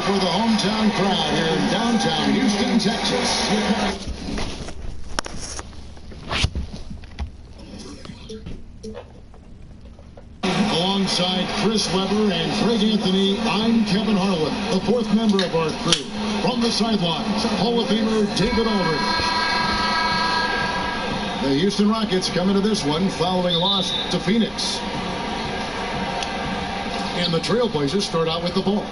for the hometown crowd here in downtown Houston, Texas. Alongside Chris Webber and Craig Anthony, I'm Kevin Harlan, the fourth member of our crew. From the sidelines, Hall of Famer David Aldridge. The Houston Rockets come into this one following a loss to Phoenix. And the Trailblazers start out with the ball.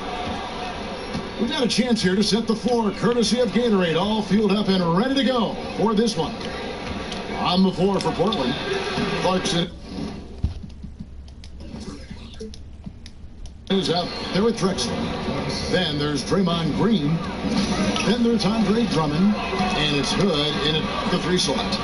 We got a chance here to set the floor, courtesy of Gatorade, all fueled up and ready to go for this one. On the floor for Portland, Clarkson is out there with Drexler. Then there's Draymond Green. Then there's Andre Drummond. And it's Hood in at the 3 slot.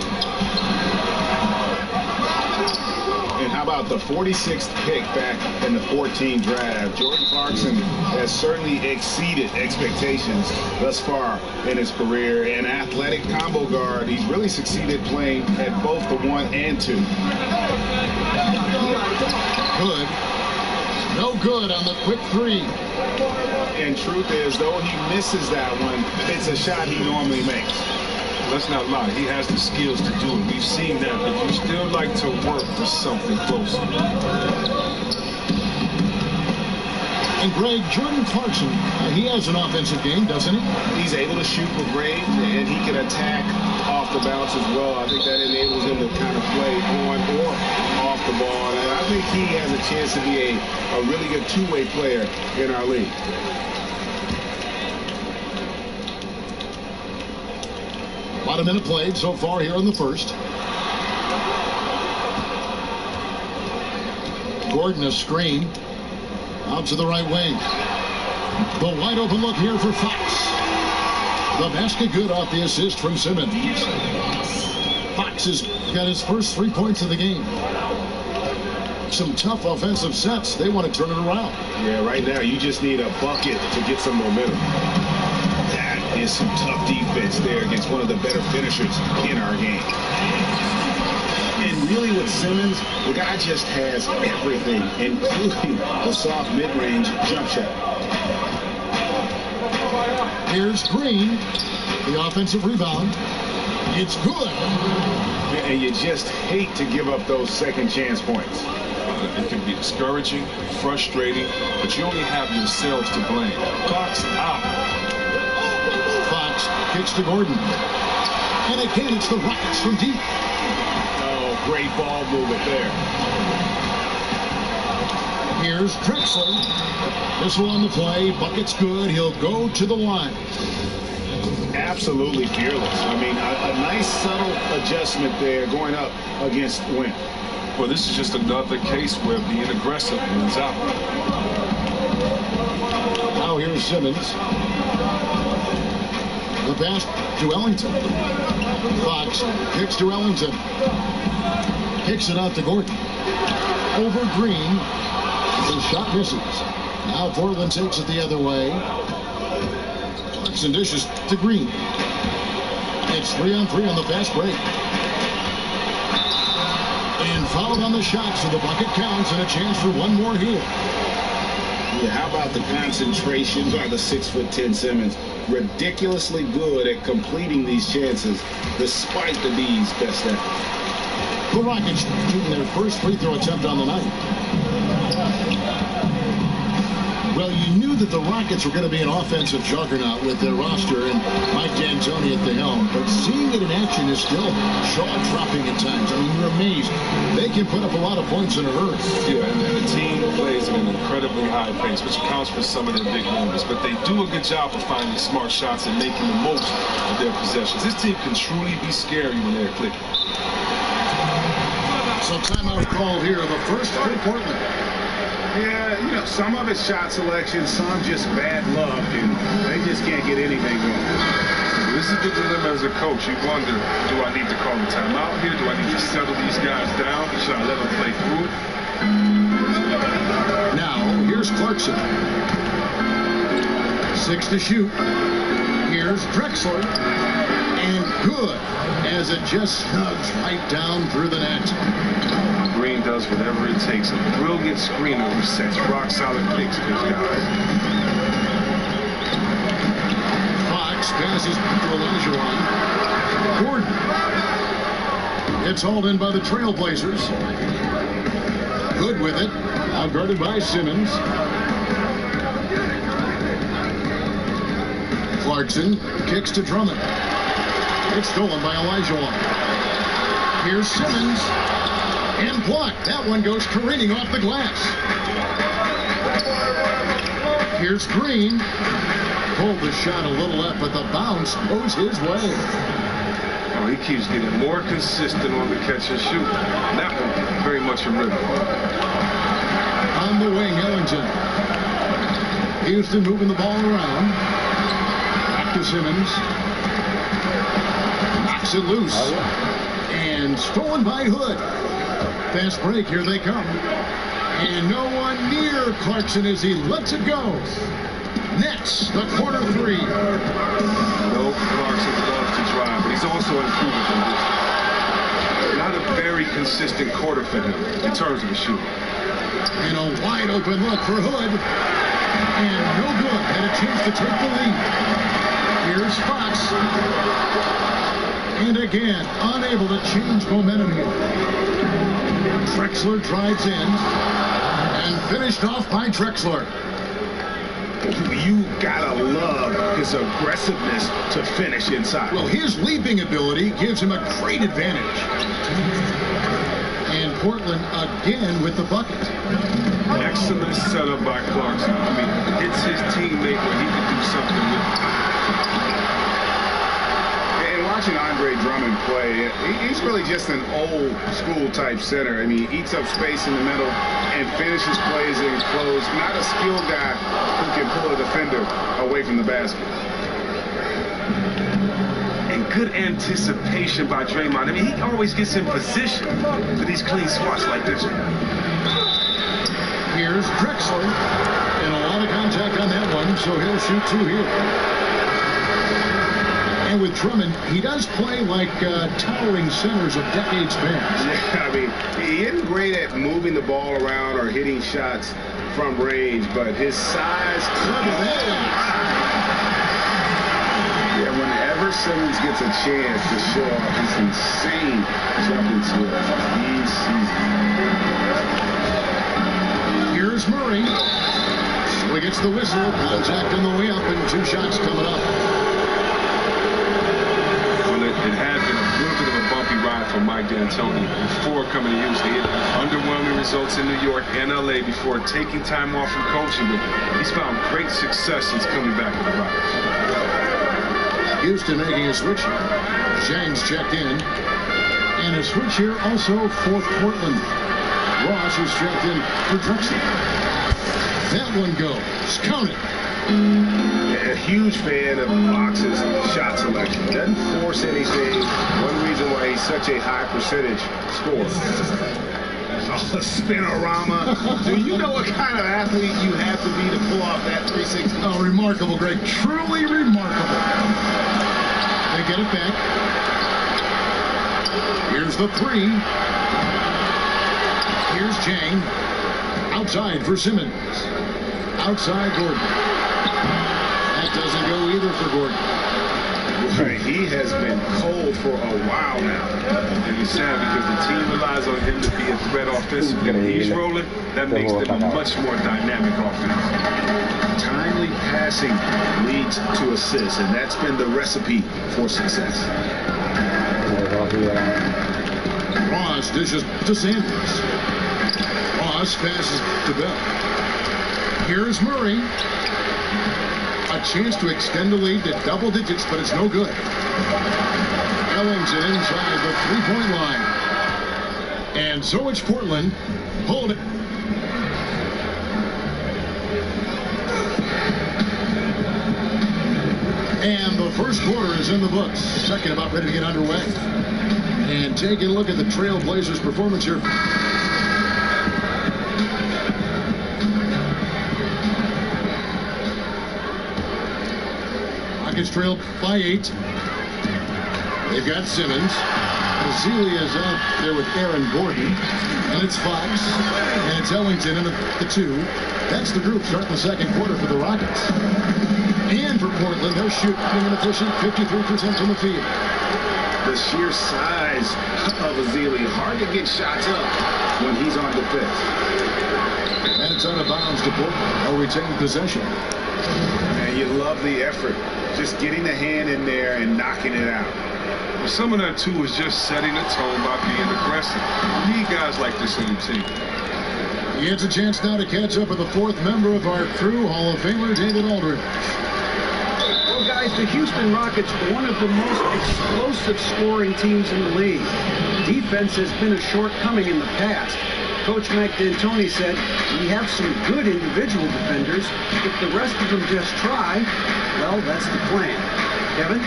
And how about the 46th pick back in the 14 draft? Jordan Clarkson has certainly exceeded expectations thus far in his career. An athletic combo guard. He's really succeeded playing at both the 1 and 2. Good. No good on the quick 3. And truth is, though he misses that one, it's a shot he normally makes. Let's not lie, he has the skills to do it. We've seen that, but you still like to work for something closer. And Greg, Jordan Clarkson, he has an offensive game, doesn't he? He's able to shoot with range, and he can attack off the bounce as well. I think that enables him to kind of play on or off the ball. And I think he has a chance to be a really good two-way player in our league. About a minute played so far here in the first. Gordon a screen. Out to the right wing. The wide open look here for Fox. The basket good off the assist from Simmons. Fox has got his first 3 points of the game. Some tough offensive sets. They want to turn it around. Yeah, right now you just need a bucket to get some momentum. That is some tough defense there against one of the better finishers in our game. And really with Simmons, the guy just has everything, including a soft mid-range jump shot. Here's Green, the offensive rebound. It's good. And you just hate to give up those second chance points. It can be discouraging, frustrating, but you only have yourselves to blame. Fox out. Fox kicks to Gordon. And again, it's the Rockets from deep. Oh, great ball movement there. Here's Drexler. Whistle on the play. Bucket's good. He'll go to the line. Absolutely fearless. I mean, a nice subtle adjustment there going up against Wynn. Well, this is just another case where being aggressive wins out. Now here's Simmons. The pass to Ellington. Fox kicks to Ellington. Kicks it out to Gordon. Over Green. The shot misses. Now Portland takes it the other way. Clarkson dishes to Green. It's 3-on-3 on the fast break. And fouled on the shot, so the bucket counts and a chance for one more here. Yeah, how about the concentration by the 6'10" Simmons? Ridiculously good at completing these chances, despite the D's best effort. The Rockets shooting their first free throw attempt on the night. Well, you knew that the Rockets were going to be an offensive juggernaut with their roster and Mike D'Antoni at the helm. But seeing it in action is still jaw-dropping at times. I mean, you're amazed. They can put up a lot of points in a hurry. Yeah, and the team plays at an incredibly high pace, which accounts for some of their big numbers. But they do a good job of finding smart shots and making the most of their possessions. This team can truly be scary when they're clicking. So timeout called here in the first for Portland. Yeah, you know, some of it's shot selection, some just bad luck, and they just can't get anything going. This is the dilemma as a coach. You wonder, do I need to call a timeout here? Do I need to settle these guys down? Should I let them play through? Now, here's Clarkson. 6 to shoot. Here's Drexler. And good, as it just snugs right down through the net. Green does whatever it takes. A brilliant screener who sets rock-solid picks for his guys. Fox passes to Olajuwon. Gordon. It's hauled in by the Trailblazers. Good with it. Out guarded by Simmons. Clarkson kicks to Drummond. It's stolen by Olajuwon. Here's Simmons. And blocked. That one goes careening off the glass. Here's Green. Pulled the shot a little left, but the bounce goes his way. Oh, he keeps getting more consistent on the catch and shoot. And that one, very much a rhythm. On the wing, Ellington. Houston moving the ball around. Back to Simmons. Knocks it loose. And stolen by Hood. Fast break, here they come. And no one near Clarkson as he lets it go. Nets, the corner three. No, Clarkson loves to drive, but he's also improving from this. Not a very consistent quarter for him in terms of the shooting. And a wide open look for Hood. And no good. Had a chance to take the lead. Here's Fox. And again, unable to change momentum here. Drexler drives in. And finished off by Drexler. You gotta love his aggressiveness to finish inside. Well, his leaping ability gives him a great advantage. And Portland again with the bucket. Excellent setup by Clarkson. I mean, it's his teammate where he can do something with it. And watching Andre Drummond play, he's really just an old school type center. I mean, he eats up space in the middle and finishes plays in close. Not a skilled guy who can pull a defender away from the basket. And good anticipation by Draymond. I mean, he always gets in position for these clean spots like this. Here's Drexler. And a lot of contact on that one, so he'll shoot two here. And with Drummond, he does play like towering centers of decades past. Yeah, I mean, he isn't great at moving the ball around or hitting shots from range, but his size. Yeah, whenever Simmons gets a chance to show off his insane jumping skills, here's Murray. So he gets the whistle. Contact on the way up, and two shots coming up. It had been a little bit of a bumpy ride for Mike D'Antoni before coming to Houston. He had underwhelming results in New York and LA before taking time off from coaching. But he's found great success since coming back to the Rockets. Houston making a switch. Zhang's checked in. And a switch here also for Portland. Ross is checked in for Drexler. That one goes. Count it. A huge fan of Fox's shot selection. Doesn't force anything. One reason why he's such a high percentage scorer. Oh, spinorama. Do you know what kind of athlete you have to be to pull off that 360? Oh, remarkable, Greg. Truly remarkable. They get it back. Here's the three. Here's Zhang. Outside for Simmons. Outside Gordon. That doesn't go either for Gordon. Right, he has been cold for a while now. And it's sad because the team relies on him to be a threat offensively. When he's rolling, that makes them a much more dynamic offense. Timely passing leads to assists, and that's been the recipe for success. Ross dishes to Sanders. Ross passes to Bell. Here's Murray. A chance to extend the lead to double digits, but it's no good. Ellington inside the three-point line. And so it's Portland. Hold it. And the first quarter is in the books. Second about ready to get underway. And taking a look at the Trailblazers' performance here. Rockets trailed by 8. They've got Simmons. Azelia's out there with Aaron Gordon. And it's Fox. And it's Ellington in the 2. That's the group starting the second quarter for the Rockets. And for Portland, they're shooting an efficient 53% from the field. The sheer size of Ezeli, hard to get shots up when he's on defense. And it's out of bounds to Portland. They'll retain possession. And you love the effort. Just getting the hand in there and knocking it out. Well, some of that, too, is just setting the tone by being aggressive. You need guys like this on your team. He gets a chance now to catch up with the fourth member of our crew, Hall of Famer David Aldridge. Well, guys, the Houston Rockets, one of the most explosive scoring teams in the league. Defense has been a shortcoming in the past. Coach Mike D'Antoni said, we have some good individual defenders. If the rest of them just try, well, that's the plan. Kevin?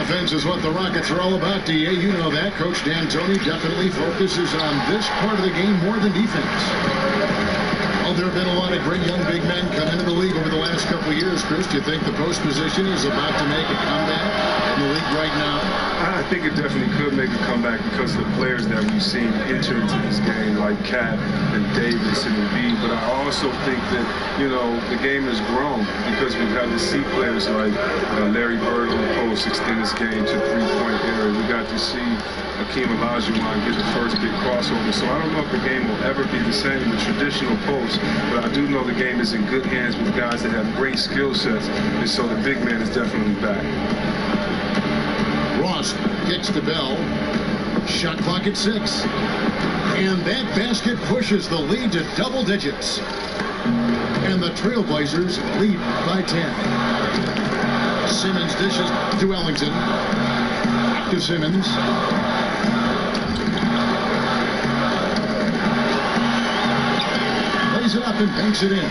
Offense is what the Rockets are all about, D.A. You know that. Coach D'Antoni definitely focuses on this part of the game more than defense. Well, there have been a lot of great young big men come into the league over the last couple of years. Chris, do you think the post position is about to make a comeback in the league right now? I think it definitely could make a comeback because of the players that we've seen enter into this game, like Cat and Davis and Embiid. But I also think that, you know, the game has grown because we've had to see players like Larry Bird on the post extend this game to three-point area. We got to see Hakeem Olajuwon get the first big crossover. So I don't know if the game will ever be the same in the traditional post, but I do know the game is in good hands with guys that have great skill sets, and so the big man is definitely back. Ross kicks to Bell. Shot clock at 6. And that basket pushes the lead to double digits. And the Trailblazers lead by 10. Simmons dishes to Ellington. To Simmons. Lays it up and banks it in.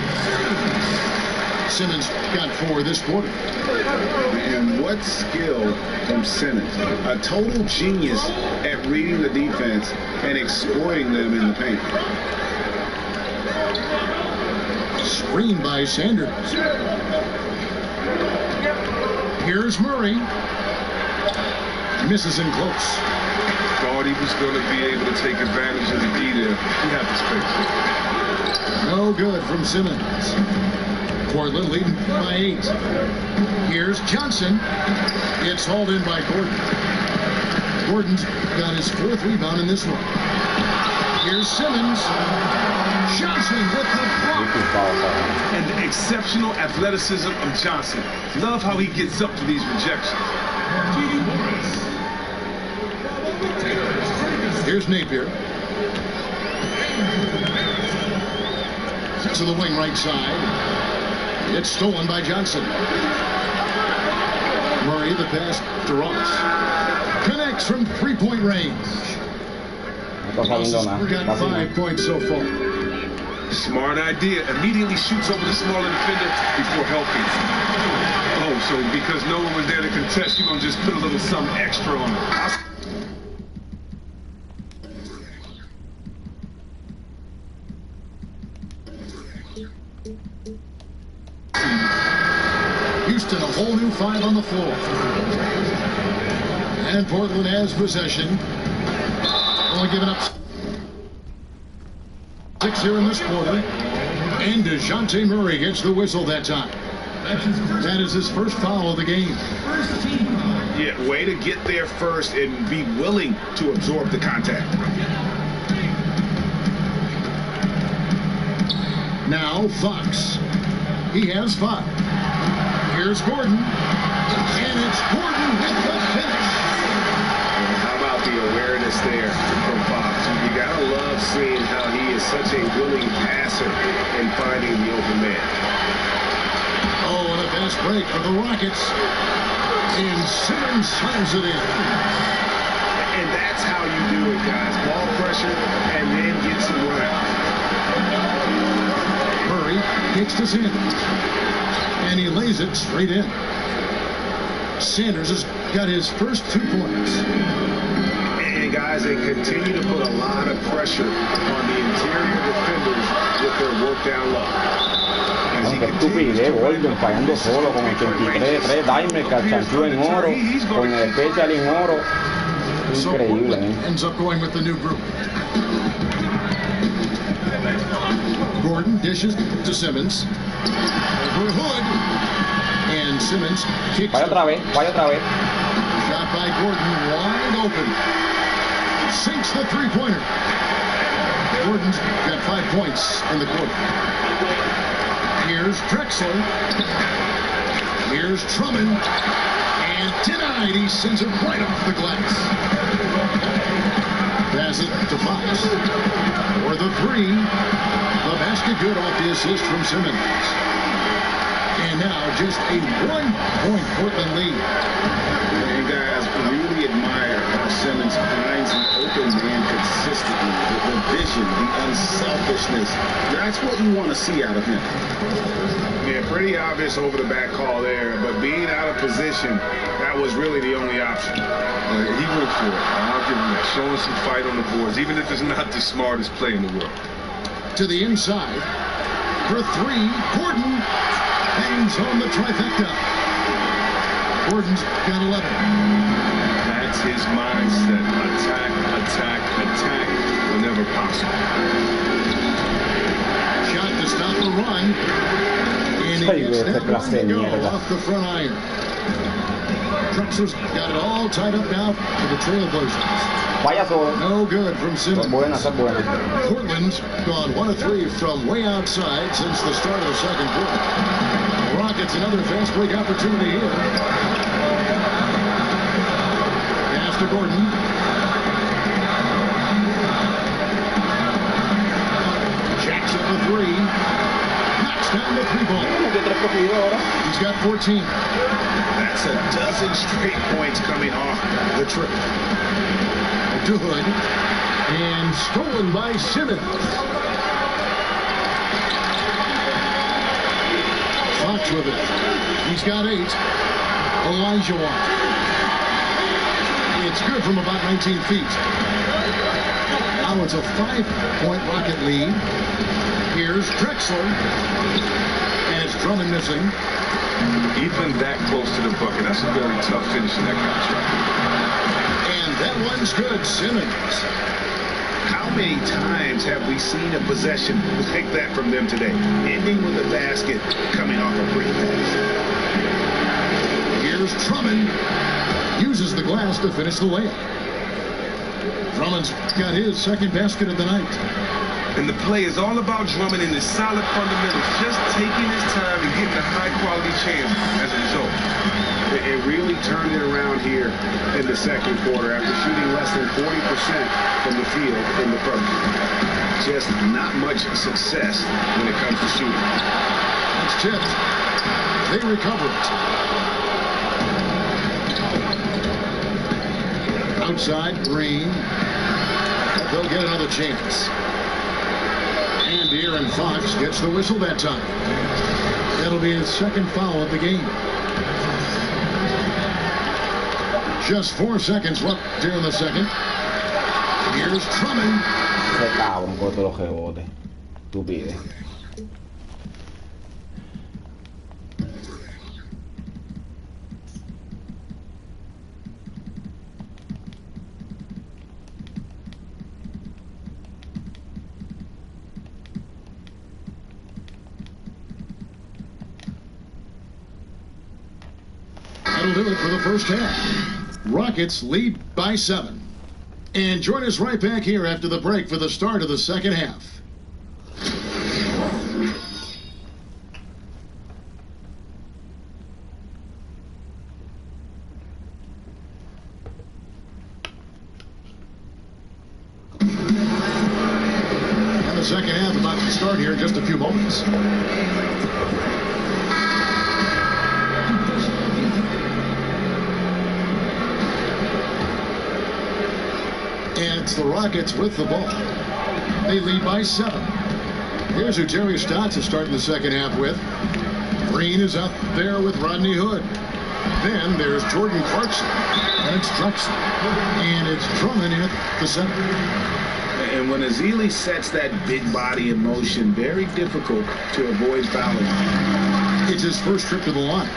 Simmons got 4 this quarter. And what skill from Simmons. A total genius at reading the defense and exploiting them in the paint. Screen by Sanders. Here's Murray. Misses in close. Thought he was going to be able to take advantage of the D there. He had the space. No good from Simmons. Portland leading by 8. Here's Johnson. It's hauled in by Gordon. Gordon's got his 4th rebound in this one. Here's Simmons. Johnson with the block. And the exceptional athleticism of Johnson. Love how he gets up to these rejections. Here's Napier. To the wing right side. It's stolen by Johnson. Murray, the pass to Ross. Connects from three-point range. Ross has got 5 points so far. Smart idea. Immediately shoots over the smaller defender before helping. Oh, so because no one was there to contest, you're going to just put a little something extra on it. Houston, a whole new 5 on the floor. And Portland has possession. Only giving up 6 here in this quarter. And DeJounte Murray gets the whistle that time. That is his first foul of the game. Yeah, way to get there first and be willing to absorb the contact. Now Fox. He has 5. Here's Gordon. And it's Gordon with the finish. How about the awareness there from Fox? You gotta love seeing how he is such a willing passer in finding the open man. Oh, and a fast break for the Rockets. And Simmons slams it in. And that's how you do it, guys. Ball pressure and then get some run. Murray kicks to Sanders. And he lays it straight in. Sanders has got his first 2 points. And guys, they continue to put a lot of pressure on the interior defenders with their work down low. Qué estupidez, Gordon fallando solo con el 23, Diamond chanchó en oro, con el especial en oro. Increíble, So ends up going with the new group. Gordon dishes to Simmons. Over Hood. And Simmons kicks Falla otra vez, falla otra vez. Shot by Gordon, wide open. Sinks the three-pointer. Gordon's got 5 points in the quarter. Here's Drexler. Here's Drummond. And denied. He sends it right off the glass. Pass it to Fox. For the three. The basket good off the assist from Simmons. And now just a 1-point Portland lead. And guys, really admire how Simmons finds the open man consistently. The vision, the unselfishness. That's what you want to see out of him. Yeah, pretty obvious over the back call there, but being out of position, that was really the only option. He went for it. I'll give him that. Showing some fight on the boards, even if it's not the smartest play in the world. To the inside. For three, Gordon hangs on the trifecta. Gordon's got 11. That's his mindset. Attack, attack, attack whenever possible. Shot to stop the run. And he gets that one to go off the front iron. Drexler's got it all tied up now for the Trailblazers. Falla solo. No good from Simmons. Buena. Portland's gone 1 of 3 from way outside since the start of the second quarter. Rockets another fast break opportunity here. Pass to Gordon. Jacks up the three. Knocks down the three ball. He's got 14. That's a dozen straight points coming off the trip. Good. And stolen by Simmons. Fox with it. He's got 8. Elijah wants. It's good from about 19 feet. Now it's a 5-point Rocket lead. Here's Drexler. And it's Drummond missing. Even that close to the bucket, that's a very tough finish in that contract. And that one's good, Simmons. How many times have we seen a possession like that from them today? Ending with a basket coming off a free pass. Here's Drummond. Uses the glass to finish the layup. Drummond's got his second basket of the night. And the play is all about Drummond and his solid fundamentals, just taking his time and getting a high-quality chance as a result. It really turned it around here in the second quarter after shooting less than 40% from the field in the first. Just not much success when it comes to shooting. It's tipped. They recover it. Outside, Green. They'll get another chance. And Aaron Fox gets the whistle that time. That'll be his second foul of the game. Just 4 seconds left here in the second. Here's Drummond. Ese cabrón con todos los rebotes. Tú pides. That'll do it for the first half. Rockets lead by 7. And join us right back here after the break for the start of the second half. And the second half about to start here in just a few moments. And it's the Rockets with the ball. They lead by 7. Here's who Terry Stotts is starting the second half with. Green is up there with Rodney Hood. Then there's Jordan Clarkson. And it's Drexler. And it's Drummond in at the center. And when Ezeli sets that big body in motion, very difficult to avoid fouling. It's his first trip to the line.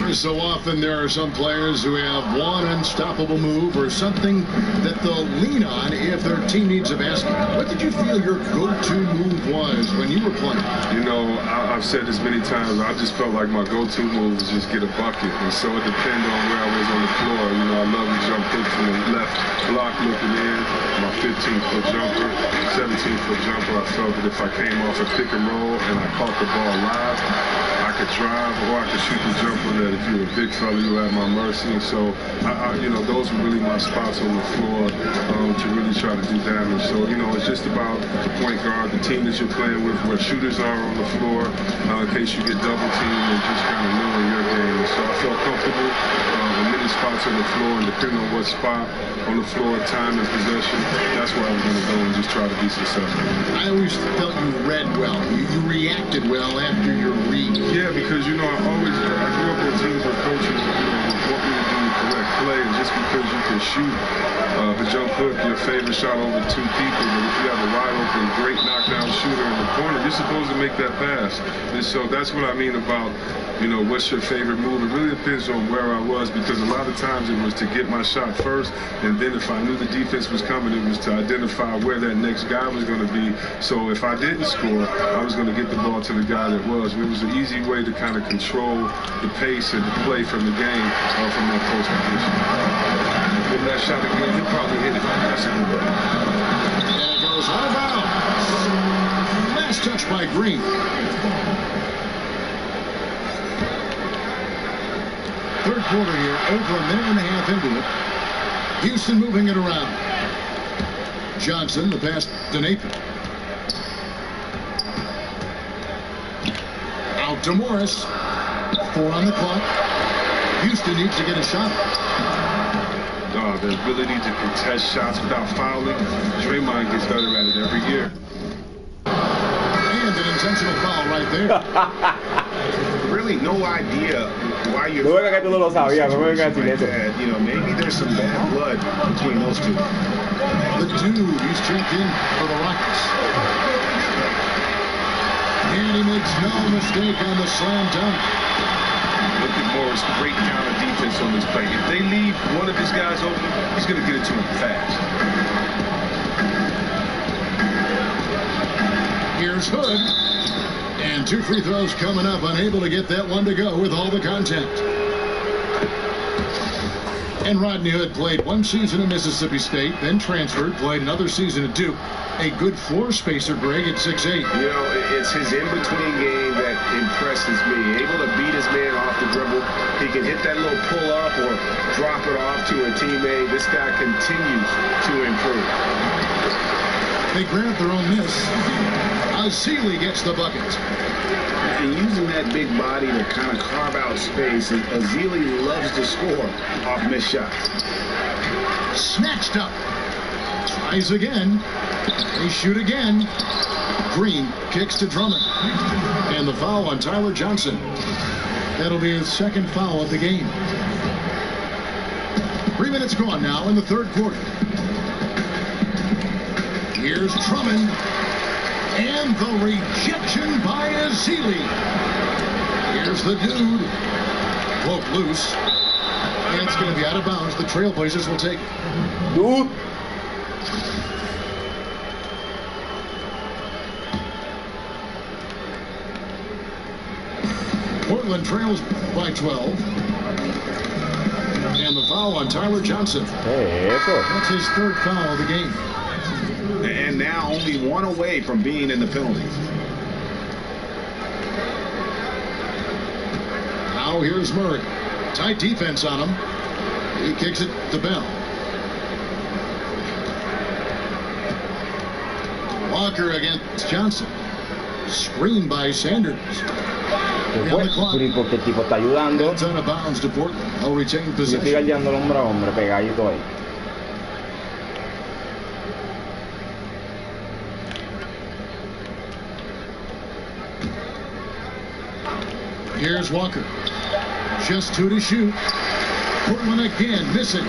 Every so often, there are some players who have one unstoppable move or something that they'll lean on if their team needs a basket. What did you feel your go-to move was when you were playing? You know, I've said this many times. I just felt like my go-to move was just get a bucket. And so it depended on where I was on the floor. You know, I love to jump hook from the left block looking in. My 15-foot jumper, 17-foot jumper. I felt that if I came off a pick and roll and I caught the ball live, I could drive or I could shoot the jumper that if you're a big fella, you had my mercy. And so, you know, those were really my spots on the floor to really try to do damage. So, you know, it's just about the point guard, the team that you're playing with, where shooters are on the floor, in case you get double teamed and just kind of knowing your game. And so I felt comfortable in many spots on the floor, and depending on what spot on the floor, time and possession, that's where I was going to go and just try to be successful. I always felt you read well. You reacted well after your read. Yeah, because, you know, I grew up on teams where coaches, you know, want me to do the correct play, and just because you can shoot the jump hook, your favorite shot over two people, but if you have a wide open, great knockdown shooter in the corner, you're supposed to make that pass. And so that's what I mean about, you know, what's your favorite move? It really depends on where I was, because a lot of times it was to get my shot first, and then if I knew the defense was coming, it was to identify where that next guy was going to be. So if I didn't score, I was going to get the ball to the guy that was. And it was an easy way to kind of control the pace and the play from the game from that post position. With that shot again, he'll probably hit it. That's a good one. And it goes out of bounds. Last touch by Green. Third quarter here, over a minute and a half into it. Houston moving it around. Johnson, the pass to Nathan. Out to Morris. 4 on the clock. Houston needs to get a shot. The ability to contest shots without fouling. Draymond gets better at it every year. And an intentional foul right there. Really no idea why you're... No venga que tú no lo sabías, no venga a decir eso. You know, maybe there's some bad blood between those two. The dude, he's checked in for the Rockets. And he makes no mistake on the slam dunk. Look at Morris, great counter defense on this play. If they leave one of his guys open, he's going to get it to him fast. Here's Hood. And 2 free throws coming up, unable to get that one to go with all the contact. And Rodney Hood played 1 season at Mississippi State, then transferred, played another season at Duke. A good floor spacer, Greg, at 6'8". You know, it's his in-between game that impresses me. Able to beat his man off the dribble. He can hit that little pull-up or drop it off to a teammate. This guy continues to improve. They grab their own miss. Azili gets the bucket. And using that big body to kind of carve out space, Azili loves to score off missed shots. Snatched up. Tries again. They shoot again. Green kicks to Drummond. And the foul on Tyler Johnson. That'll be his second foul of the game. 3 minutes gone now in the third quarter. Here's Drummond. And the rejection by Azili. Here's the dude. Broke loose. And it's going to be out of bounds. The Trailblazers will take it. Dude. Portland trails by 12. And the foul on Tyler Johnson. That's his third foul of the game. And now only 1 away from being in the penalties. Now here's Murray. Tight defense on him. He kicks it to Bell. Walker against Johnson. Screen by Sanders. Porque el tipo está ayudando. It's out of bounds to Portland. They'll retain Yo possession. estoy galdeando el hombre a hombre, pegadito ahí. Here's Walker. Just 2 to shoot. Portland again missing.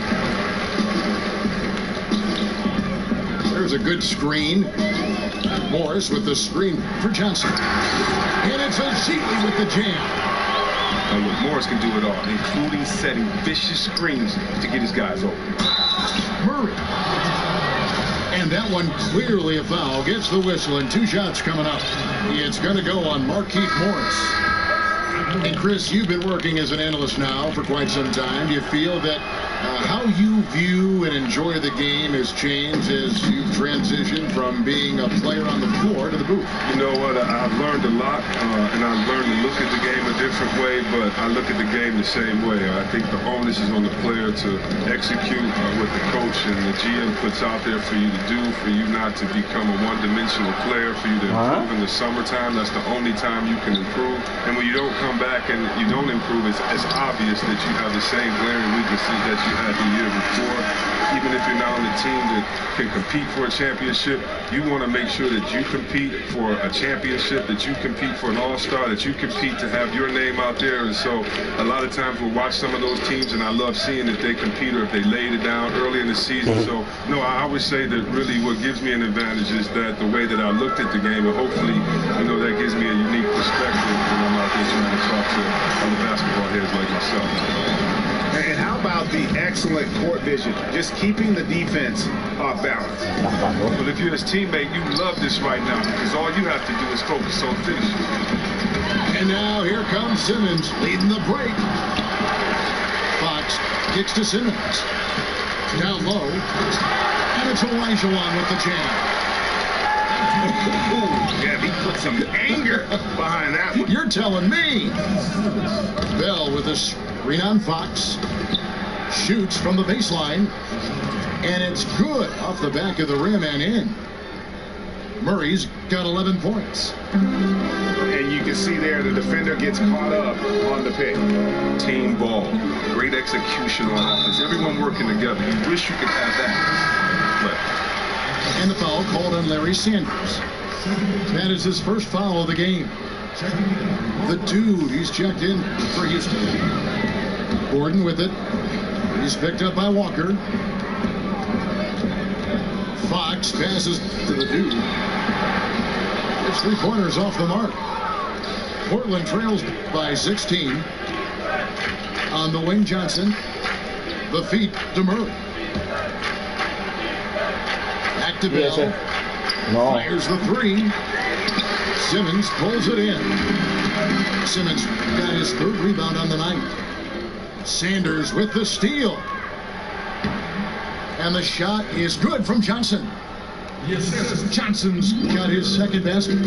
There's a good screen. Morris with the screen for Johnson. And it's Azili with the jam. look, Morris can do it all, including setting vicious screens to get his guys open. Murray. And that one clearly a foul. Gets the whistle, and 2 shots coming up. It's going to go on Markieff Morris. And Chris, you've been working as an analyst now for quite some time. Do you feel that how you view and enjoy the game has changed as you've transitioned from being a player on the floor to the booth? You know what? I've learned a lot, and I've learned to look at the game a different way, but I look at the game the same way. I think the onus is on the player to execute what the coach and the GM puts out there for you to do, for you not to become a one-dimensional player, for you to improve in the summertime. That's the only time you can improve. And when you don't come back and you don't improve, it's obvious that you have the same glaring weaknesses that you had the year before. Even if you're not on the team that can compete for a championship, you want to make sure that you compete for a championship, that you compete for an all-star, that you compete to have your name out there. And so a lot of times we'll watch some of those teams, and I love seeing if they compete or if they laid it down early in the season. So, no, I would say that really what gives me an advantage is that the way that I looked at the game, and hopefully, you know, that gives me a unique perspective when I'm out there trying to talk to other basketball heads like myself. And how about the excellent court vision, just keeping the defense off balance? But if you're his teammate, you love this right now because all you have to do is focus on finishing. And now here comes Simmons leading the break. Fox kicks to Simmons. Down low. And it's Olajuwon with the jam. Yeah, he put some anger behind that one. You're telling me. Bell with a screen on Fox. Shoots from the baseline. And it's good off the back of the rim and in. Murray's got 11 points. And you can see there the defender gets caught up on the pick. Team ball. Great execution on offense. Everyone working together. You wish you could have that. But and the foul called on Larry Sanders. That is his first foul of the game. The dude, he's checked in for Houston. Gordon with it. He's picked up by Walker. Fox passes to the dude. It's 3 pointers off the mark. Portland trails by 16. On the wing, Johnson. The feet to Murray. Back to Bell. Fires the 3. Simmons pulls it in. Simmons got his 3rd rebound on the night. Sanders with the steal. And the shot is good from Johnson. Yes, Johnson's got his 2nd basket.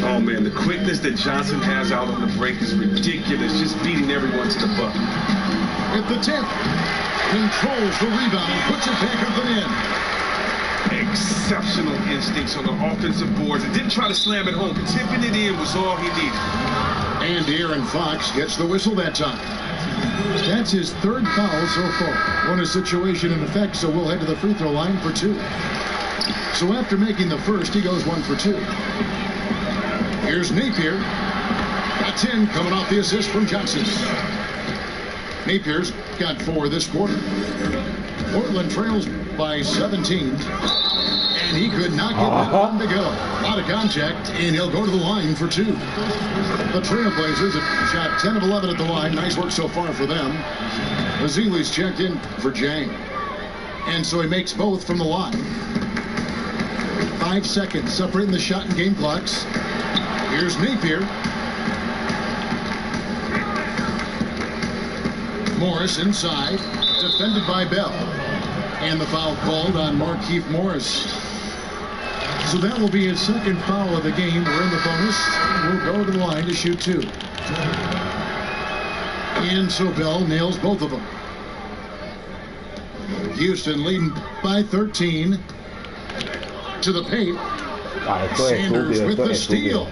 Oh, man, the quickness that Johnson has out on the break is ridiculous, just beating everyone to the bucket. At the tip, controls the rebound, puts it back up and in. Exceptional instincts on the offensive boards. And didn't try to slam it home. Tipping it in was all he needed. And De'Aaron Fox gets the whistle that time. That's his 3rd foul so far. One is situation in effect, so we'll head to the free throw line for 2. So after making the first, he goes 1 for 2. Here's Napier. That's in, coming off the assist from Johnson. Napier's got 4 this quarter. Portland trails by 17. And he could not get that one to go. A lot of contact, and he'll go to the line for 2. The Trailblazers have shot 10 of 11 at the line. Nice work so far for them. Mazzili's checked in for Jang. And so he makes both from the line. 5 seconds separating the shot and game clocks. Here's Napier. Morris inside, defended by Bell. And the foul called on Markieff Morris. So that will be his 2nd foul of the game. We're in the bonus. We'll go to the line to shoot 2. And so Bell nails both of them. Houston leading by 13. To the paint. Sanders with the steal.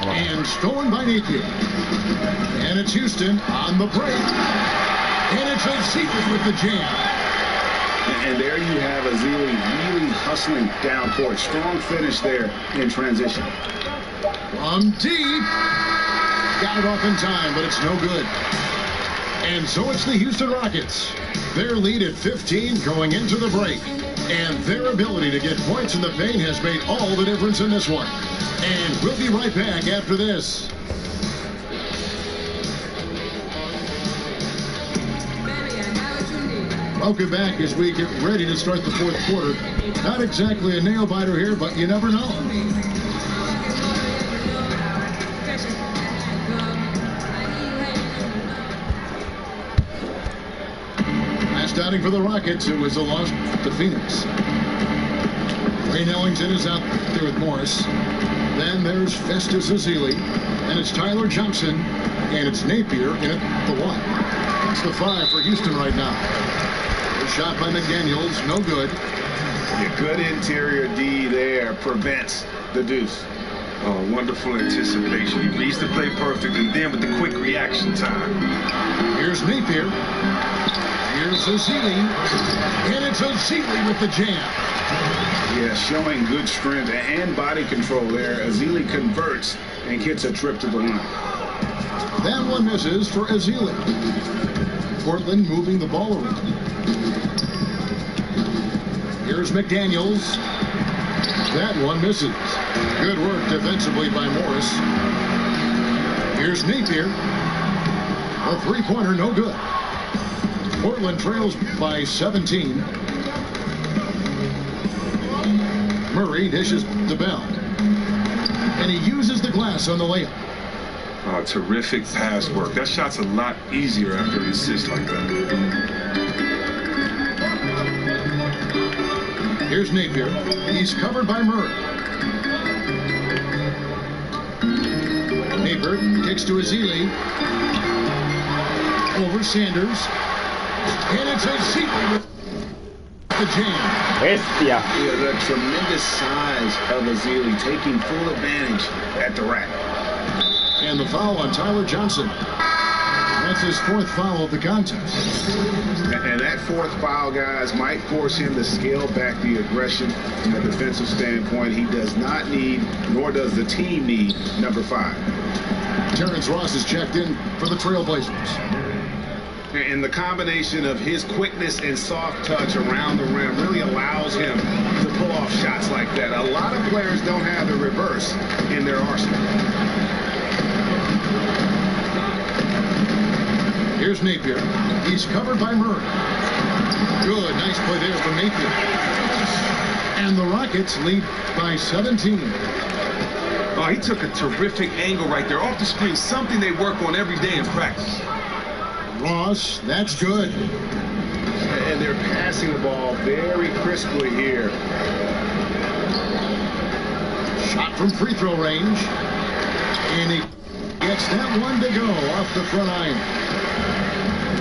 And stolen by Napier. And it's Houston on the break. And it's Ozili with the jam. And there you have Ozili really hustling down court. Strong finish there in transition. From deep. Got it off in time, but it's no good. And so it's the Houston Rockets. Their lead at 15 going into the break. And their ability to get points in the paint has made all the difference in this one. And we'll be right back after this. Welcome back as we get ready to start the fourth quarter. Not exactly a nail-biter here, but you never know. Last outing for the Rockets, it was a loss to Phoenix. Ray Ellington is out there with Morris. Then there's Festus Ezeli, and it's Tyler Johnson, and it's Napier in at the 1. That's the 5 for Houston right now. Good shot by McDaniels, no good. Yeah, good interior D there prevents the deuce. Oh, wonderful anticipation. He reads the play perfect, and then with the quick reaction time. Here's Napier. Here's Ezeli, and it's Ezeli with the jam. Yeah, showing good strength and body control there. Ezeli converts and gets a trip to the line. That one misses for Ezeli. Portland moving the ball around. Here's McDaniels. That one misses. Good work defensively by Morris. Here's Napier. A three-pointer, no good. Portland trails by 17. Murray dishes to Bell. And he uses the glass on the layup. Terrific pass work. That shot's a lot easier after an assist like that. Here's Napier. He's covered by Murray. Napier kicks to Ezeli. Over Sanders. And it's Ezeli with the jam. Bestia. Yeah, the tremendous size of Ezeli taking full advantage at the rack. And the foul on Tyler Johnson. That's his 4th foul of the contest. And that 4th foul, guys, might force him to scale back the aggression from a defensive standpoint. He does not need, nor does the team need, number 5. Terrence Ross is checked in for the Trailblazers. And the combination of his quickness and soft touch around the rim really allows him to pull off shots like that. A lot of players don't have the reverse in their arsenal. Here's Napier. He's covered by Murray. Good, nice play there from Napier. And the Rockets lead by 17. Oh, he took a terrific angle right there off the screen, something they work on every day in practice. Ross, that's good. And they're passing the ball very crisply here. Shot from free throw range. And he gets that one to go off the front iron.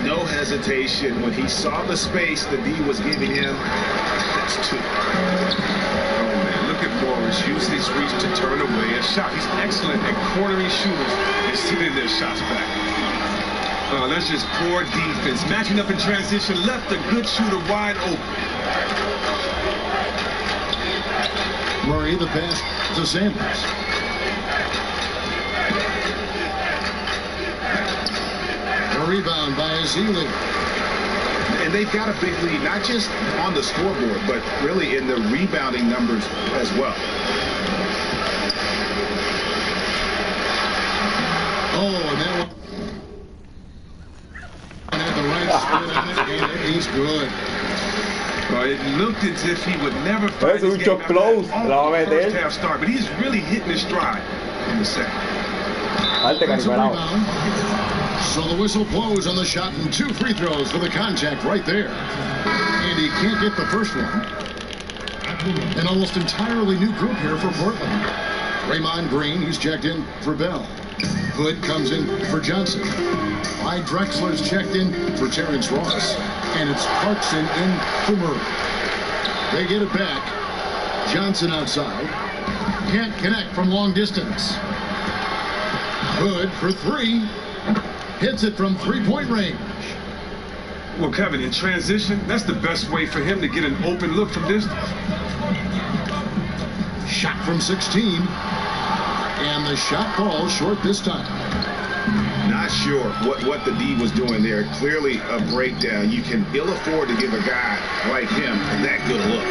No hesitation. When he saw the space the D was giving him, that's 2. Oh, man, look at Morris. Use his reach to turn away a shot. He's excellent at cornering shooters and stealing their shots back. That's just poor defense. Matching up in transition, left a good shooter wide open. Murray, the pass to Sanders. A rebound by Ezeli. And they've got a big lead, not just on the scoreboard, but really in the rebounding numbers as well. Oh, and that one. And he's good. It looked as if he would never find Es his un game shot after close. that La va a awful first meter. half start, but he's really hitting his stride in the second. Alte That's a calibrado. rebound. So the whistle blows on the shot and 2 free throws for the contact right there. And he can't get the first one. An almost entirely new group here for Portland. Raymond Green, he's checked in for Bell. Hood comes in for Johnson. Clyde Drexler's checked in for Terrence Ross. And it's Clarkson in for Murray. They get it back. Johnson outside. Can't connect from long distance. Hood for 3. Hits it from 3-point range. Well, Kevin, in transition, that's the best way for him to get an open look from distance. Shot from 16. And the shot falls short this time. Not sure what the D was doing there. Clearly a breakdown. You can ill afford to give a guy like him that good look.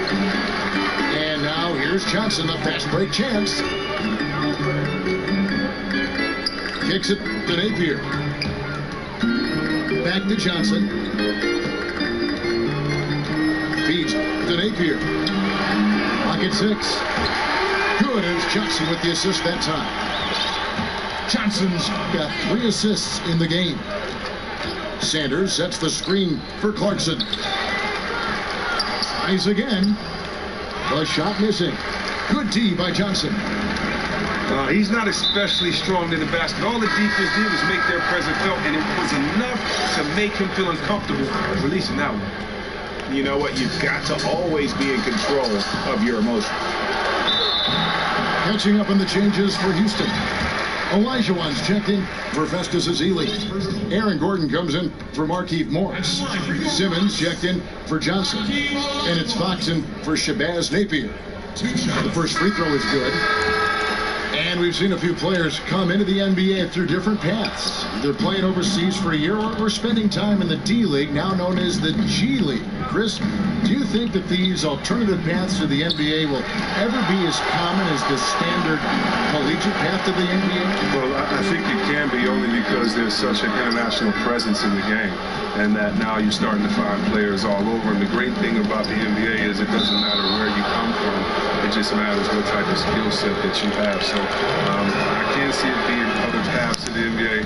And now here's Johnson, a fast break chance. Kicks it to Napier. Back to Johnson. Feeds to Napier. Pocket 6. Good as Johnson with the assist that time. Johnson's got 3 assists in the game. Sanders sets the screen for Clarkson. Eyes again. The shot missing. Good D by Johnson. He's not especially strong in the basket. All the defense did was make their presence felt, and it was enough to make him feel uncomfortable releasing that one. You know what? You've got to always be in control of your emotions. Catching up on the changes for Houston. Olajuwon's checked in for Festus Ezeli. Aaron Gordon comes in for Markieff Morris. Simmons checked in for Johnson. And it's Fox in for Shabazz Napier. The first free throw is good. And we've seen a few players come into the NBA through different paths. Either playing overseas for a year or spending time in the D-League, now known as the G-League. Chris, do you think that these alternative paths to the NBA will ever be as common as the standard collegiate path to the NBA? Well, I think it can be, only because there's such an international presence in the game, and that now you're starting to find players all over. And the great thing about the NBA is it doesn't matter where you come from. It just matters what type of skill set that you have. So I can't see it being other paths to the NBA,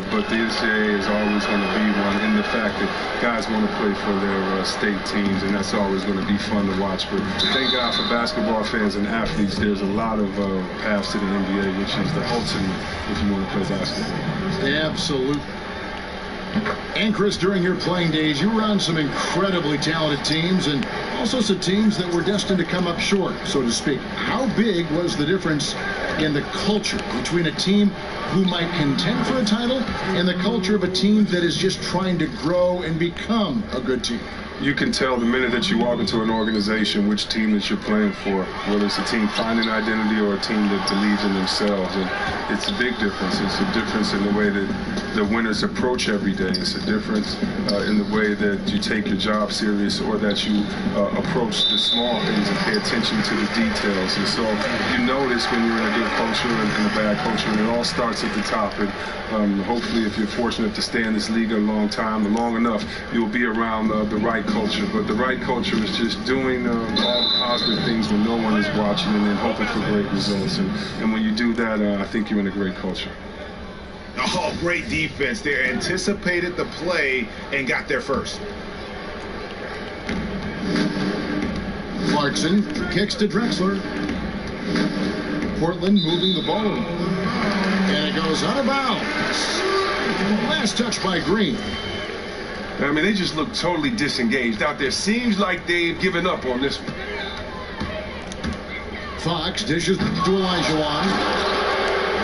but the NCAA is always going to be one in the fact that guys want to play for their state teams, and that's always going to be fun to watch. But thank God for basketball fans and athletes, there's a lot of paths to the NBA, which is the ultimate if you want to play basketball. Absolutely. And Chris, during your playing days, you were on some incredibly talented teams and also some teams that were destined to come up short, so to speak. How big was the difference in the culture between a team who might contend for a title and the culture of a team that is just trying to grow and become a good team? You can tell the minute that you walk into an organization which team that you're playing for, whether it's a team finding identity or a team that believes in themselves. And it's a big difference. It's a difference in the way that the winners approach every day. It's a difference in the way that you take your job serious, or that you approach the small things and pay attention to the details. And so you notice when you're in a good culture and a bad culture, and it all starts at the top. And hopefully, if you're fortunate to stay in this league a long time, long enough, you'll be around the right culture. But the right culture is just doing all the positive things when no one is watching, and then hoping for great results. And when you do that, I think you're in a great culture. Oh, great defense there. Anticipated the play and got there first. Clarkson kicks to Drexler. Portland moving the ball. And it goes out of bounds. Last touch by Green. I mean, they just look totally disengaged out there. Seems like they've given up on this one. Fox dishes to Olajuwon.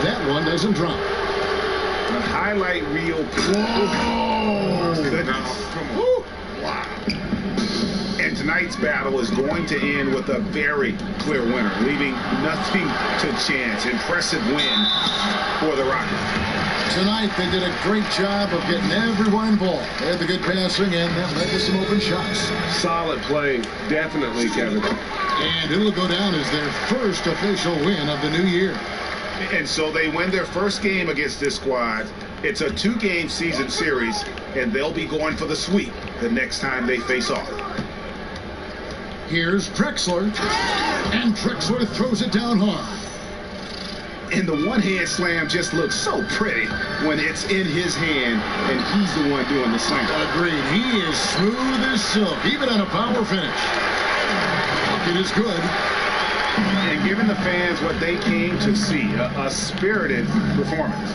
That one doesn't drop. A highlight reel. Oh, goodness. Come on. Wow. And tonight's battle is going to end with a very clear winner, leaving nothing to chance. Impressive win for the Rockets. Tonight, they did a great job of getting everyone involved. They had the good passing, and that led to some open shots. Solid play, definitely, Kevin. And it'll go down as their first official win of the new year. And so they win their first game against this squad. It's a 2-game season series, and they'll be going for the sweep the next time they face off. Here's Drexler, and Drexler throws it down hard. And the one-hand slam just looks so pretty when it's in his hand, and he's the one doing the slam. Agreed. He is smooth as silk, even on a power finish. It is good. And giving the fans what they came to see, a spirited performance.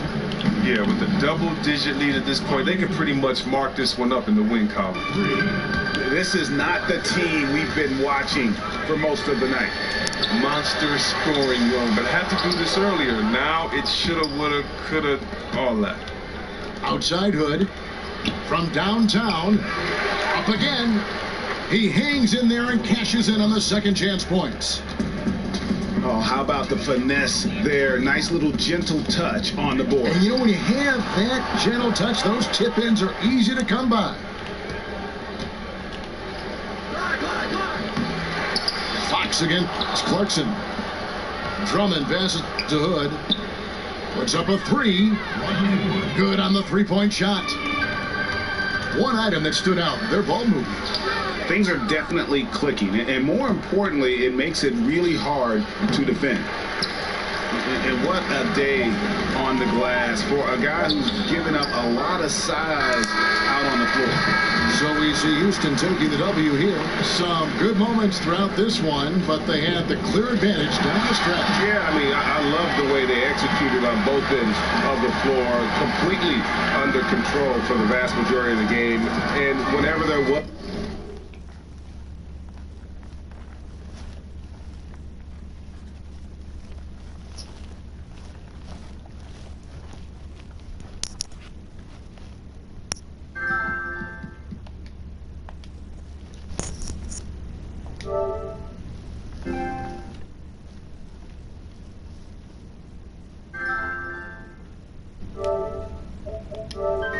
Yeah, with a double-digit lead at this point, they can pretty much mark this one up in the win column. This is not the team we've been watching for most of the night. Monster scoring run, but had to do this earlier. Now it shoulda, woulda, coulda, all that. Outside Hood from downtown, up again. He hangs in there and cashes in on the second chance points. Oh, how about the finesse there? Nice little gentle touch on the board. And you know, when you have that gentle touch, those tip-ins are easy to come by. Fox again. It's Clarkson. Drummond passes to Hood. Puts up a 3. Good on the three-point shot. one item that stood out, their ball movement. Things are definitely clicking, and more importantly, it makes it really hard to defend. And what a day on the glass for a guy who's given up a lot of size out on the floor. So we see Houston taking the W here. Some good moments throughout this one, but they had the clear advantage down the stretch. Yeah, I mean, I love the way they executed on both ends of the floor, completely under control for the vast majority of the game. And whenever there was